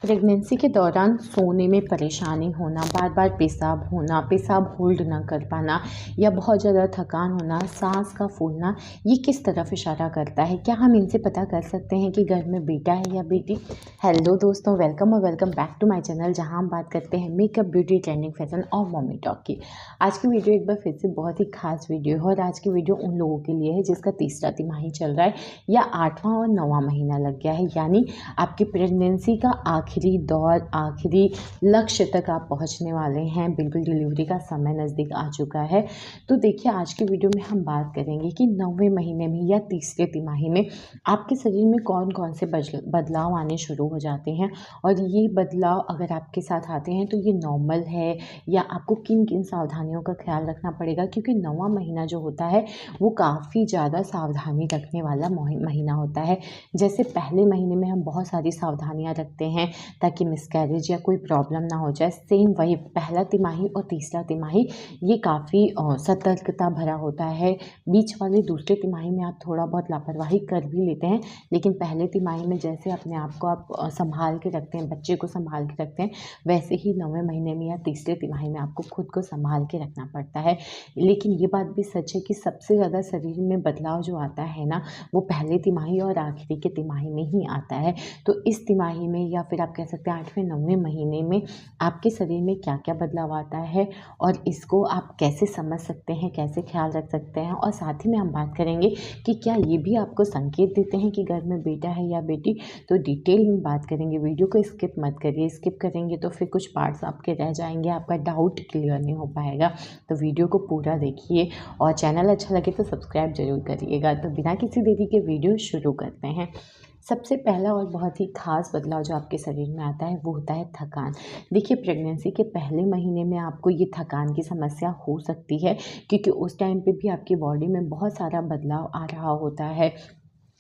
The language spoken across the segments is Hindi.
प्रेगनेंसी के दौरान सोने में परेशानी होना, बार बार पेशाब होना, पेशाब होल्ड ना कर पाना या बहुत ज़्यादा थकान होना, सांस का फूलना, ये किस तरफ इशारा करता है? क्या हम इनसे पता कर सकते हैं कि घर में बेटा है या बेटी? हेलो दोस्तों, वेलकम और welcome back to my channel, जहां हम बात करते हैं मेकअप, ब्यूटी, ट्रेंडिंग, फैशन और मम्मी टॉक की। आज की वीडियो एक बार फिर से बहुत ही खास वीडियो है और आज की वीडियो उन लोगों के लिए है जिसका तीसरा तिमाही चल रहा है या 8वां और 9वां महीना लग गया है, यानी आपकी प्रेगनेंसी का आखिरी दौर, आखिरी लक्ष्य तक आप पहुंचने वाले हैं। बिल्कुल डिलीवरी का समय नज़दीक आ चुका है। तो देखिए, आज की वीडियो में हम बात करेंगे कि 9वें महीने में या तीसरे तिमाही में आपके शरीर में कौन कौन से बदलाव आने शुरू हो जाते हैं और ये बदलाव अगर आपके साथ आते हैं तो ये नॉर्मल है या आपको किन किन सावधानियों का ख्याल रखना पड़ेगा, क्योंकि 9वां महीना जो होता है वो काफ़ी ज़्यादा सावधानी रखने वाला महीना होता है। जैसे पहले महीने में हम बहुत सारी सावधानियां रखते हैं ताकि मिसकैरेज या कोई प्रॉब्लम ना हो जाए, सेम वही पहला तिमाही और तीसरा तिमाही ये काफ़ी सतर्कता भरा होता है। बीच वाले दूसरे तिमाही में आप थोड़ा बहुत लापरवाही कर भी लेते हैं, लेकिन पहले तिमाही में जैसे अपने आप को आप संभाल के रखते हैं, बच्चे को संभाल के रखते हैं, वैसे ही 9वें महीने में या तीसरे तिमाही में आपको खुद को संभाल के रखना पड़ता है। लेकिन ये बात भी सच है कि सबसे ज़्यादा शरीर में बदलाव जो आता है ना, वो पहले तिमाही और आखिरी के तिमाही में ही आता है। तो इस तिमाही में या फिर आप कह सकते हैं 8वें 9वें महीने में आपके शरीर में क्या क्या बदलाव आता है और इसको आप कैसे समझ सकते हैं, कैसे ख्याल रख सकते हैं, और साथ ही में हम बात करेंगे कि क्या ये भी आपको संकेत देते हैं कि घर में बेटा है या बेटी। तो डिटेल में बात करेंगे, वीडियो को स्किप मत करिए, स्किप करेंगे तो फिर कुछ पार्ट्स आपके रह जाएंगे, आपका डाउट क्लियर नहीं हो पाएगा। तो वीडियो को पूरा देखिए और चैनल अच्छा लगे तो सब्सक्राइब जरूर करिएगा। तो बिना किसी देरी के वीडियो शुरू करते हैं। सबसे पहला और बहुत ही खास बदलाव जो आपके शरीर में आता है वो होता है थकान। देखिए, प्रेगनेंसी के पहले महीने में आपको ये थकान की समस्या हो सकती है, क्योंकि उस टाइम पे भी आपकी बॉडी में बहुत सारा बदलाव आ रहा होता है,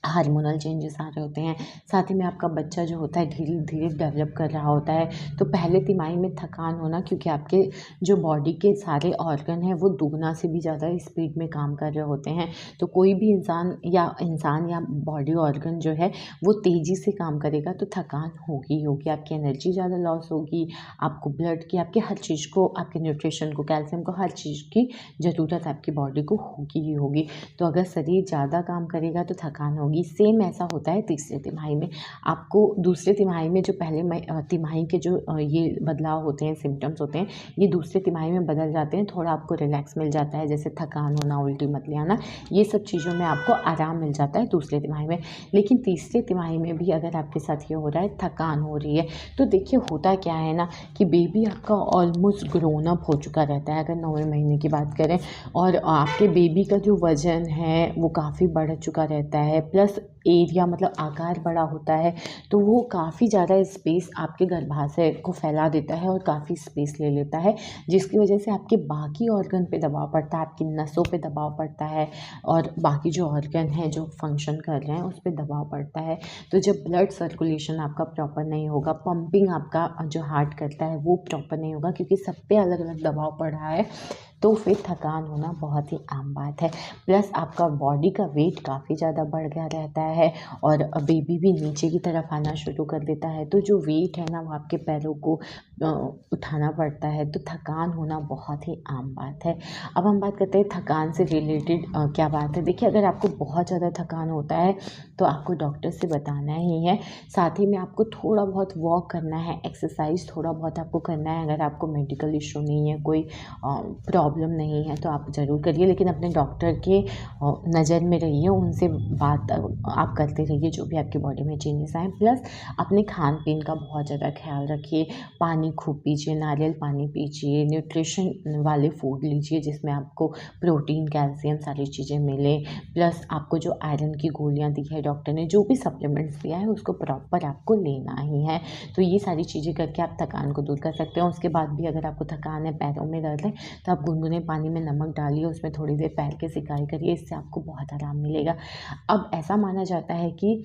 हार्मोनल चेंजेस आ रहे होते हैं, साथ ही में आपका बच्चा जो होता है धीरे धीरे डेवलप कर रहा होता है। तो पहले तिमाही में थकान होना, क्योंकि आपके जो बॉडी के सारे ऑर्गन हैं वो दुगना से भी ज़्यादा स्पीड में काम कर रहे होते हैं। तो कोई भी इंसान या बॉडी ऑर्गन जो है वो तेज़ी से काम करेगा तो थकान होगी ही होगी, आपकी एनर्जी ज़्यादा लॉस होगी, आपको ब्लड की, आपके हर चीज़ को, आपके न्यूट्रिशन को, कैल्शियम को, हर चीज़ की ज़रूरत आपकी बॉडी को होगी ही होगी। तो अगर शरीर ज़्यादा काम करेगा तो थकान होगी। सेम ऐसा होता है तीसरे तिमाही में। आपको दूसरे तिमाही में जो पहले तिमाही के जो ये बदलाव होते हैं, सिम्टम्स होते हैं, ये दूसरे तिमाही में बदल जाते हैं। थोड़ा आपको रिलैक्स मिल जाता है, जैसे थकान होना, उल्टी मतली आना, ये सब चीज़ों में आपको आराम मिल जाता है दूसरे तिमाही में। लेकिन तीसरे तिमाही में भी अगर आपके साथ ये हो रहा है, थकान हो रही है, तो देखिए होता क्या है ना कि बेबी आपका ऑलमोस्ट ग्रोन अप हो चुका रहता है अगर 9वें महीने की बात करें, और आपके बेबी का जो वज़न है वो काफ़ी बढ़ चुका रहता है, प्लस एरिया मतलब आकार बड़ा होता है, तो वो काफ़ी ज़्यादा स्पेस आपके गर्भाशय को फैला देता है और काफ़ी स्पेस ले लेता है, जिसकी वजह से आपके बाकी ऑर्गन पे दबाव पड़ता है, आपकी नसों पे दबाव पड़ता है और बाकी जो ऑर्गन हैं जो फंक्शन कर रहे हैं उस पे दबाव पड़ता है। तो जब ब्लड सर्कुलेशन आपका प्रॉपर नहीं होगा, पंपिंग आपका जो हार्ट करता है वो प्रॉपर नहीं होगा, क्योंकि सब पे अलग अलग दबाव पड़ रहा है, तो फिर थकान होना बहुत ही आम बात है। प्लस आपका बॉडी का वेट काफ़ी ज़्यादा बढ़ गया रहता है और बेबी भी नीचे की तरफ आना शुरू कर देता है, तो जो वेट है ना वो आपके पैरों को उठाना पड़ता है, तो थकान होना बहुत ही आम बात है। अब हम बात करते हैं थकान से रिलेटेड क्या बात है। देखिए, अगर आपको बहुत ज़्यादा थकान होता है तो आपको डॉक्टर से बताना ही है, साथ ही में आपको थोड़ा बहुत वॉक करना है, एक्सरसाइज थोड़ा बहुत आपको करना है। अगर आपको मेडिकल इशू नहीं है, कोई प्रॉब्लम नहीं है तो आप ज़रूर करिए, लेकिन अपने डॉक्टर के नज़र में रहिए, उनसे बात आप करते रहिए जो भी आपकी बॉडी में चेंजेस आए। प्लस अपने खान पीन का बहुत ज़्यादा ख्याल रखिए, पानी खूब पीजिए, नारियल पानी पीजिए, न्यूट्रिशन वाले फूड लीजिए जिसमें आपको प्रोटीन, कैल्शियम सारी चीज़ें मिले। प्लस आपको जो आयरन की गोलियाँ दी है डॉक्टर ने, जो भी सप्लीमेंट्स दिया है उसको प्रॉपर आपको लेना ही है। तो ये सारी चीज़ें करके आप थकान को दूर कर सकते हो। उसके बाद भी अगर आपको थकान है, पैरों में दर्द है, तो आप गुनगुने पानी में नमक डालिए, उसमें थोड़ी देर पैर के सिकाई करिए, इससे आपको बहुत आराम मिलेगा। अब ऐसा माना जाता है कि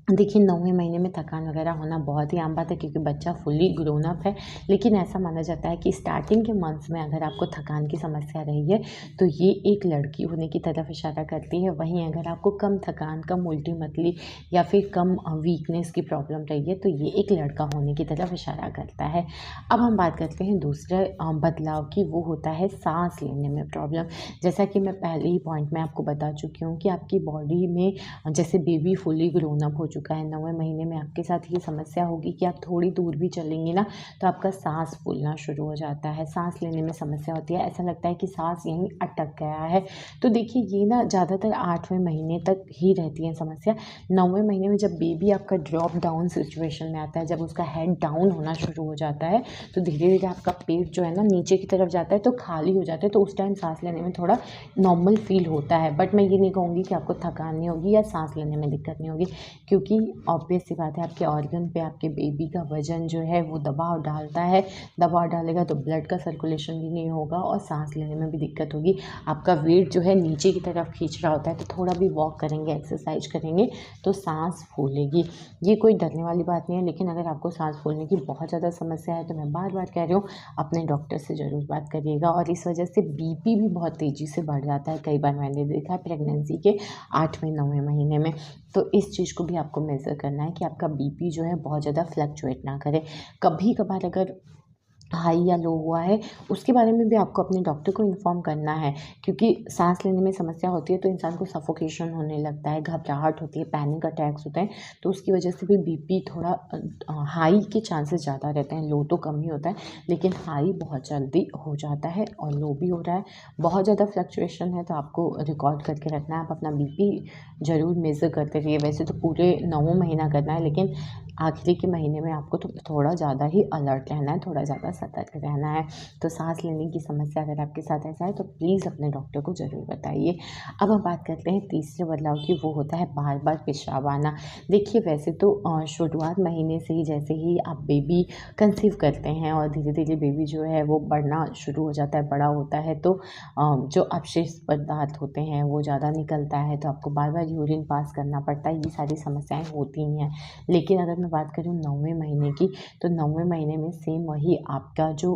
देखिए 9वें महीने में थकान वगैरह होना बहुत ही आम बात है क्योंकि बच्चा फुल्ली ग्रोन अप है। लेकिन ऐसा माना जाता है कि स्टार्टिंग के मंथ्स में अगर आपको थकान की समस्या रही है, तो ये एक लड़की होने की तरफ इशारा करती है। वहीं अगर आपको कम थकान, कम उल्टी-मतली या फिर कम वीकनेस की प्रॉब्लम रही है, तो ये एक लड़का होने की तरफ इशारा करता है। अब हम बात करते हैं दूसरे बदलाव की, वो होता है साँस लेने में प्रॉब्लम। जैसा कि मैं पहले ही पॉइंट में आपको बता चुकी हूँ कि आपकी बॉडी में जैसे बेबी फुली ग्रोन अप हो चुका है, 9वें महीने में आपके साथ ये समस्या होगी कि आप थोड़ी दूर भी चलेंगी ना, तो आपका साँस फूलना शुरू हो जाता है, साँस लेने में समस्या होती है, ऐसा लगता है कि साँस यहीं अटक गया है। तो देखिए ये ना ज़्यादातर 8वें महीने तक ही रहती है समस्या। 9वें महीने में जब बेबी आपका ड्रॉप डाउन सिचुएशन में आता है, जब उसका हेड डाउन होना शुरू हो जाता है, तो धीरे-धीरे आपका पेट जो है ना नीचे की तरफ जाता है, तो खाली हो जाता है, तो उस टाइम साँस लेने में थोड़ा नॉर्मल फ़ील होता है। बट मैं ये नहीं कहूँगी कि आपको थकान नहीं होगी या साँस लेने में दिक्कत नहीं होगी, क्योंकि ऑब्वियस सी बात है आपके ऑर्गन पे आपके बेबी का वज़न जो है वो दबाव डालता है। दबाव डालेगा तो ब्लड का सर्कुलेशन भी नहीं होगा और साँस लेने में भी दिक्कत होगी। आपका वेट जो है नीचे की तरफ खींच रहा होता है, तो थोड़ा भी वॉक करेंगे, एक्सरसाइज करेंगे तो साँस फूलेगी। ये कोई डरने वाली बात नहीं है, लेकिन अगर आपको साँस फूलने की बहुत ज़्यादा समस्या है, तो मैं बार-बार कह रही हूँ, अपने डॉक्टर से ज़रूर बात करिएगा। और इस वजह से बीपी भी बहुत तेज़ी से बढ़ जाता है, कई बार मैंने देखा है प्रेगनेंसी के 8वें 9वें महीने में। तो इस चीज़ को भी आपको मेज़र करना है कि आपका बीपी जो है बहुत ज़्यादा फ्लक्चुएट ना करे। कभी-कभार अगर हाई या लो हुआ है, उसके बारे में भी आपको अपने डॉक्टर को इन्फॉर्म करना है, क्योंकि साँस लेने में समस्या होती है तो इंसान को सफोकेशन होने लगता है, घबराहट होती है, पैनिक अटैक्स होते हैं, तो उसकी वजह से भी बीपी थोड़ा हाई के चांसेस ज़्यादा रहते हैं। लो तो कम ही होता है, लेकिन हाई बहुत जल्दी हो जाता है और लो भी हो रहा है। बहुत ज़्यादा फ्लक्चुएशन है तो आपको रिकॉर्ड करके रखना है, आप अपना बीपी ज़रूर मेज़र करते रहिए। वैसे तो पूरे 9वाँ महीना करना है, लेकिन आखिरी के महीने में आपको तो थोड़ा ज़्यादा ही अलर्ट रहना है, थोड़ा ज़्यादा सतर्क रहना है। तो साँस लेने की समस्या अगर आपके साथ ऐसा है, तो प्लीज़ अपने डॉक्टर को ज़रूर बताइए। अब हम बात करते हैं तीसरे बदलाव की, वो होता है बार-बार पेशाब आना। देखिए वैसे तो शुरुआत महीने से ही, जैसे ही आप बेबी कंसीव करते हैं और धीरे-धीरे बेबी जो है वो बढ़ना शुरू हो जाता है, बड़ा होता है, तो जो अपशिष्ट पदार्थ होते हैं वो ज़्यादा निकलता है, तो आपको बार-बार यूरिन पास करना पड़ता है, ये सारी समस्याएँ होती ही हैं। लेकिन अगर मैं बात करूँ 9वें महीने की, तो 9वें महीने में सेम वही आपका जो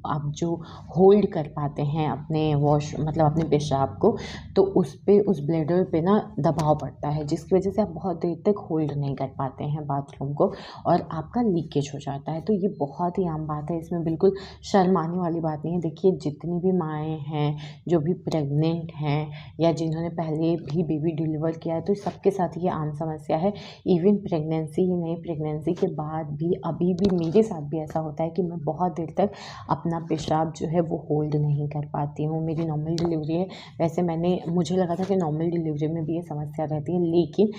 आप जो होल्ड कर पाते हैं अपने मतलब अपने पेशाब को, तो उस पे, उस ब्लैडर पे ना दबाव पड़ता है, जिसकी वजह से आप बहुत देर तक होल्ड नहीं कर पाते हैं बाथरूम को और आपका लीकेज हो जाता है। तो ये बहुत ही आम बात है, इसमें बिल्कुल शर्माने वाली बात नहीं है। देखिए जितनी भी माएँ हैं, जो भी प्रेग्नेंट हैं या जिन्होंने पहले भी बेबी डिलीवर किया है, तो सबके साथ ये आम समस्या है। इवन प्रेगनेंसी ही नहीं, प्रेगनेंसी के बाद भी अभी भी मेरे साथ भी ऐसा होता है कि मैं बहुत देर तक अपना पेशाब जो है वो होल्ड नहीं कर पाती हूँ। मेरी नॉर्मल डिलीवरी है, वैसे मुझे लगा था कि नॉर्मल डिलीवरी में भी ये समस्या रहती है, लेकिन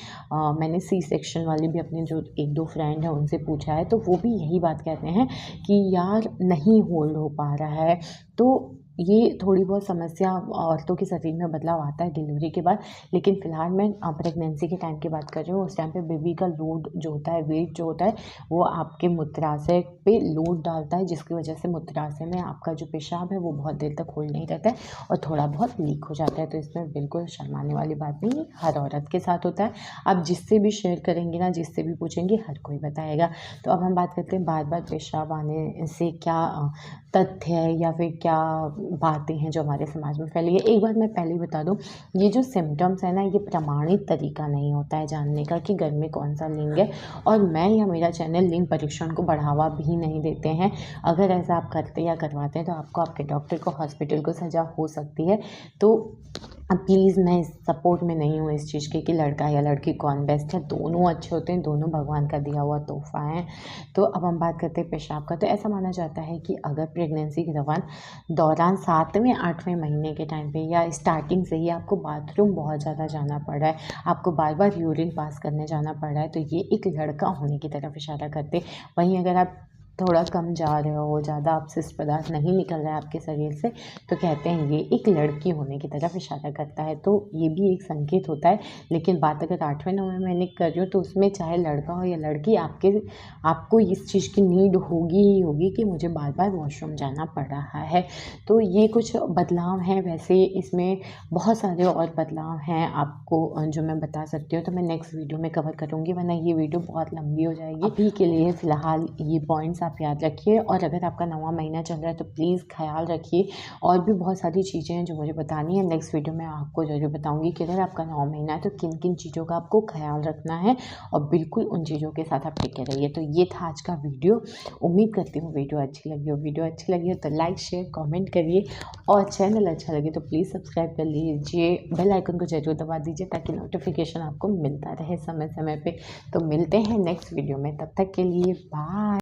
मैंने सी सेक्शन वाली भी अपने जो 1-2 फ्रेंड हैं उनसे पूछा है, तो वो भी यही बात कहते हैं कि यार नहीं होल्ड हो पा रहा है। तो ये थोड़ी बहुत समस्या औरतों के शरीर में बदलाव आता है डिलीवरी के बाद, लेकिन फ़िलहाल मैं प्रेगनेंसी के टाइम की बात कर रही हूँ। उस टाइम पे बेबी का लोड जो होता है, वेट जो होता है, वो आपके मूत्राशय पे लोड डालता है, जिसकी वजह से मूत्राशय में आपका जो पेशाब है वो बहुत देर तक होल्ड नहीं रहता है और थोड़ा बहुत लीक हो जाता है। तो इसमें बिल्कुल शर्माने वाली बात नहीं है, हर औरत के साथ होता है। आप जिससे भी शेयर करेंगी ना, जिससे भी पूछेंगी, हर कोई बताएगा। तो अब हम बात करते हैं बार-बार पेशाब आने से क्या तथ्य है या फिर क्या बातें हैं जो हमारे समाज में फैली है। एक बात मैं पहले ही बता दूँ, ये जो सिम्पटम्स है ना, ये प्रमाणित तरीका नहीं होता है जानने का कि घर में कौन-सा लिंग है, और मैं या मेरा चैनल लिंग परीक्षण को बढ़ावा भी नहीं देते हैं। अगर ऐसा आप करते या करवाते हैं तो आपको, आपके डॉक्टर को, हॉस्पिटल को सज़ा हो सकती है। तो प्लीज़, मैं इस सपोर्ट में नहीं हूँ इस चीज़ के कि लड़का या लड़की कौन बेस्ट है। दोनों अच्छे होते हैं, दोनों भगवान का दिया हुआ तोहफ़ा है। तो अब हम बात करते हैं पेशाब का। तो ऐसा माना जाता है कि अगर प्रेगनेंसी के दौरान 7वें 8वें महीने के टाइम पे या स्टार्टिंग से ही आपको बाथरूम बहुत ज़्यादा जाना पड़ रहा है, आपको बार-बार यूरिन पास करने जाना पड़ रहा है, तो ये एक लड़का होने की तरफ इशारा करते हैं। वहीं अगर आप थोड़ा कम जा रहे हो, ज़्यादा अपशिष्ट पदार्थ नहीं निकल रहा है आपके शरीर से, तो कहते हैं ये एक लड़की होने की तरफ इशारा करता है। तो ये भी एक संकेत होता है। लेकिन बात अगर 8वें-9वें महीने की कर रही हूँ, तो उसमें चाहे लड़का हो या लड़की, आपको इस चीज़ की नीड होगी ही होगी कि मुझे बार-बार वॉशरूम जाना पड़ रहा है। तो ये कुछ बदलाव हैं। वैसे इसमें बहुत सारे और बदलाव हैं आपको जो मैं बता सकती हूँ, तो मैं नेक्स्ट वीडियो में कवर करूँगी, वरना ये वीडियो बहुत लंबी हो जाएगी। अभी के लिए फ़िलहाल ये पॉइंट्स आप याद रखिए, और अगर आपका 9वां महीना चल रहा है तो प्लीज़ ख़याल रखिए। और भी बहुत सारी चीज़ें हैं जो मुझे बतानी है, नेक्स्ट वीडियो में आपको ज़रूर बताऊँगी कि अगर आपका 9वां महीना है तो किन-किन चीज़ों का आपको ख़याल रखना है, और बिल्कुल उन चीज़ों के साथ आप टिके रहिए। तो ये था आज का वीडियो। उम्मीद करती हूँ वीडियो अच्छी लगी हो। वीडियो अच्छी लगी हो तो लाइक, शेयर, कमेंट करिए, और चैनल अच्छा लगे तो प्लीज़ सब्सक्राइब कर लीजिए। बेल आइकन को ज़रूर दबा दीजिए ताकि नोटिफिकेशन आपको मिलता रहे समय-समय पे। तो मिलते हैं नेक्स्ट वीडियो में, तब तक के लिए बाय।